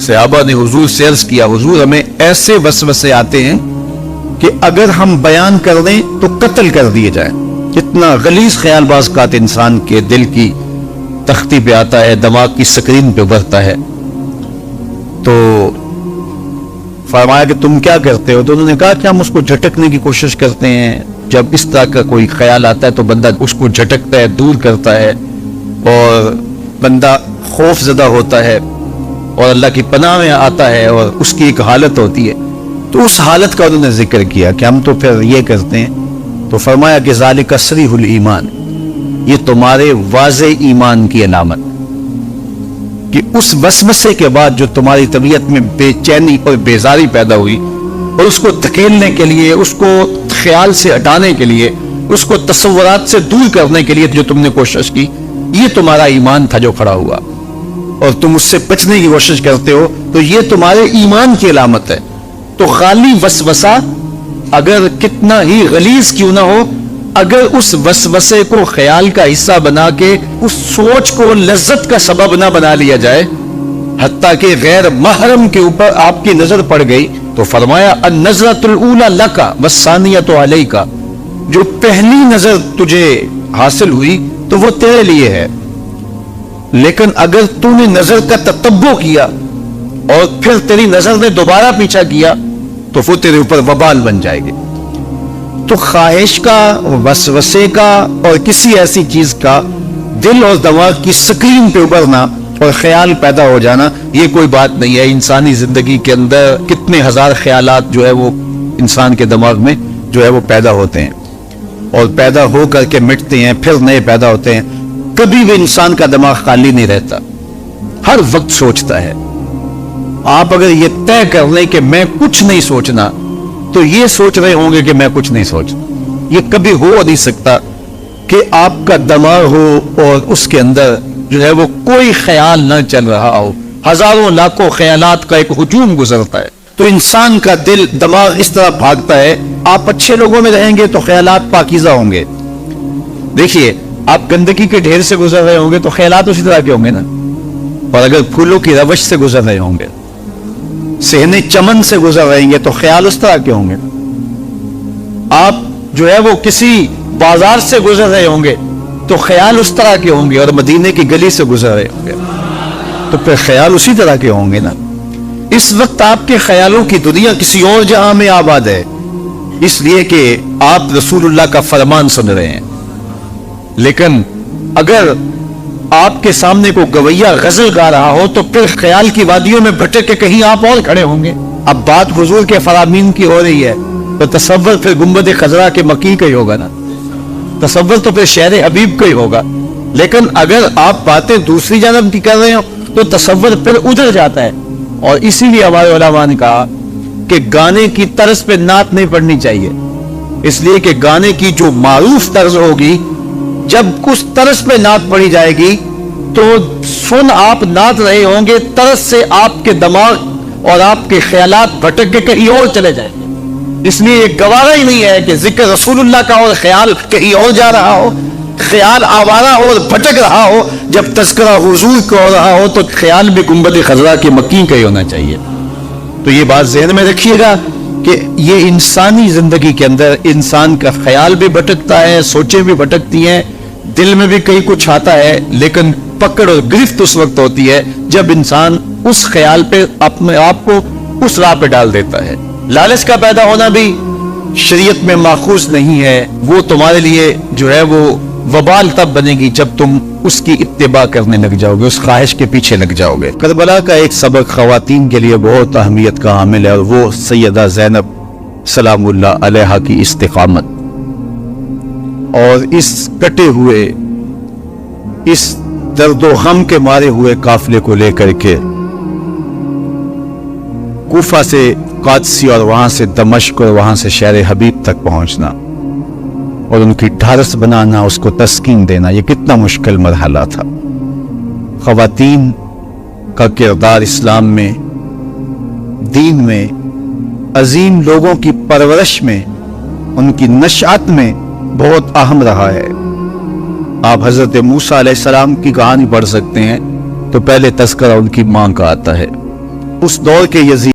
صحابہ نے حضور سے عرض کیا حضور ہمیں ایسے وسوسے آتے ہیں کہ اگر ہم بیان کر دیں تو قتل کر دیے جائیں. کتنا غلیظ خیال باز کا انسان کے دل کی تختی پہ آتا ہے, دماغ کی سکرین پہ ابھرتا ہے. تو فرمایا کہ تم کیا کرتے ہو؟ تو انہوں نے کہا کہ ہم اس کو جھٹکنے کی کوشش کرتے ہیں. جب اس طرح کا کوئی خیال آتا ہے تو بندہ اس کو جھٹکتا ہے, دور کرتا ہے, اور بندہ خوف زدہ ہوتا ہے اور اللہ کی پناہ میں آتا ہے, اور اس کی ایک حالت ہوتی ہے. تو اس حالت کا انہوں نے ذکر کیا کہ ہم تو پھر یہ کرتے ہیں. تو فرمایا کہ ذالک صریح الایمان, یہ تمہارے واضح ایمان کی علامت کہ اس وسوسے کے بعد جو تمہاری طبیعت میں بے چینی اور بیزاری پیدا ہوئی, اور اس کو دھکیلنے کے لیے, اس کو خیال سے ہٹانے کے لیے, اس کو تصورات سے دور کرنے کے لیے جو تم نے کوشش کی, یہ تمہارا ایمان تھا جو کھڑا ہوا, اور تم اس سے بچنے کی کوشش کرتے ہو, تو یہ تمہارے ایمان کی علامت ہے. تو خالی وسوسہ اگر کتنا ہی غلیظ کیوں نہ ہو, اگر اس وسوسے کو خیال کا حصہ بنا کے اس سوچ کو لذت کا سبب نہ بنا لیا جائے, حتیٰ کہ غیر محرم کے اوپر آپ کی نظر پڑ گئی, تو فرمایا النظرۃ الاولی لک والثانیۃ علیک, جو پہلی نظر تجھے حاصل ہوئی تو وہ تیرے لیے ہے, لیکن اگر تو نے نظر کا تتبع کیا اور پھر تیری نظر نے دوبارہ پیچھا کیا تو وہ تیرے اوپر وبال بن جائے گی. تو خواہش کا, وسوسے کا, اور کسی ایسی چیز کا دل اور دماغ کی سکرین پہ ابھرنا اور خیال پیدا ہو جانا, یہ کوئی بات نہیں ہے. انسانی زندگی کے اندر کتنے ہزار خیالات جو ہے وہ انسان کے دماغ میں جو ہے وہ پیدا ہوتے ہیں, اور پیدا ہو کر کے مٹتے ہیں, پھر نئے پیدا ہوتے ہیں. کبھی بھی انسان کا دماغ خالی نہیں رہتا, ہر وقت سوچتا ہے. آپ اگر یہ طے کر لیں کہ میں کچھ نہیں سوچنا, تو یہ سوچ رہے ہوں گے کہ میں کچھ نہیں سوچنا. یہ کبھی ہو نہیں سکتا کہ آپ کا دماغ ہو اور اس کے اندر جو ہے وہ کوئی خیال نہ چل رہا ہو. ہزاروں لاکھوں خیالات کا ایک ہجوم گزرتا ہے. تو انسان کا دل, دماغ اس طرح بھاگتا ہے. آپ اچھے لوگوں میں رہیں گے تو خیالات پاکیزہ ہوں گے. دیکھیے, آپ گندگی کے ڈھیر سے گزر رہے ہوں گے تو خیالات اسی طرح کے ہوں گے نا. اور اگر پھولوں کی روش سے گزر رہے ہوں گے, صحن چمن سے گزر رہیں گے تو خیال اس طرح کے ہوں گے. آپ جو ہے وہ کسی بازار سے گزر رہے ہوں گے تو خیال اس طرح کے ہوں گے, اور مدینے کی گلی سے گزر رہے ہوں گے تو پھر خیال اسی طرح کے ہوں گے نا. اس وقت آپ کے خیالوں کی دنیا کسی اور جہاں میں آباد ہے, اس لیے کہ آپ رسول اللہ کا فرمان سن رہے ہیں. لیکن اگر آپ کے سامنے کو گویا غزل گا رہا ہو تو پھر خیال کی وادیوں میں بھٹک کے کہیں آپ اور کھڑے ہوں گے. اب بات حضور کے فرامین کی ہو رہی ہے تو تصور پھر گنبد خضرا کے مکی کا ہی ہوگا نا, تصور تو پھر شہر حبیب کا ہی ہوگا. لیکن اگر آپ باتیں دوسری جانب کی کر رہے ہو تو تصور پھر ادھر جاتا ہے. اور اسی لیے ہمارے علماء نے کہا کہ گانے کی طرز پہ نعت نہیں پڑھنی چاہیے, اس لیے کہ گانے کی جو معروف طرز ہوگی, جب کچھ طرز پہ نعت پڑھی جائے گی تو سن آپ نعت رہے ہوں گے, طرز سے آپ کے دماغ اور آپ کے خیالات بھٹک کے کہیں اور چلے جائیں گے. اس لیے یہ گوارا ہی نہیں ہے کہ ذکر رسول اللہ کا اور خیال کہیں اور جا رہا ہو, خیال آوارہ اور بھٹک رہا ہو. جب تذکرہ حضور کا ہو رہا ہو تو خیال بھی گنبد خضرا کے مکی کا ہی ہونا چاہیے. تو یہ بات ذہن میں رکھیے گا کہ یہ انسانی زندگی کے اندر انسان کا خیال بھی بھٹکتا ہے, سوچیں بھی بھٹکتی ہیں, دل میں بھی کئی کچھ آتا ہے, لیکن پکڑ اور گرفت اس وقت ہوتی ہے جب انسان اس خیال پہ اپنے آپ کو اس راہ پہ ڈال دیتا ہے. لالچ کا پیدا ہونا بھی شریعت میں ماخوذ نہیں ہے. وہ تمہارے لیے جو ہے وہ وبال تب بنے گی جب تم اس کی اتباع کرنے لگ جاؤ گے, اس خواہش کے پیچھے لگ جاؤ گے. کربلا کا ایک سبق خواتین کے لیے بہت اہمیت کا حامل ہے, اور وہ سیدہ زینب سلام اللہ علیہا کی استقامت, اور اس کٹے ہوئے, اس درد و غم کے مارے ہوئے قافلے کو لے کر کے کوفہ سے قادسی اور وہاں سے دمشق اور وہاں سے شہر حبیب تک پہنچنا, اور ان کی ڈھارس بنانا, اس کو تسکین دینا, یہ کتنا مشکل مرحلہ تھا. خواتین کا کردار اسلام میں, دین میں, عظیم لوگوں کی پرورش میں, ان کی نشأت میں بہت اہم رہا ہے. آپ حضرت موسیٰ علیہ السلام کی کہانی پڑھ سکتے ہیں تو پہلے تذکرہ ان کی ماں کا آتا ہے. اس دور کے یزید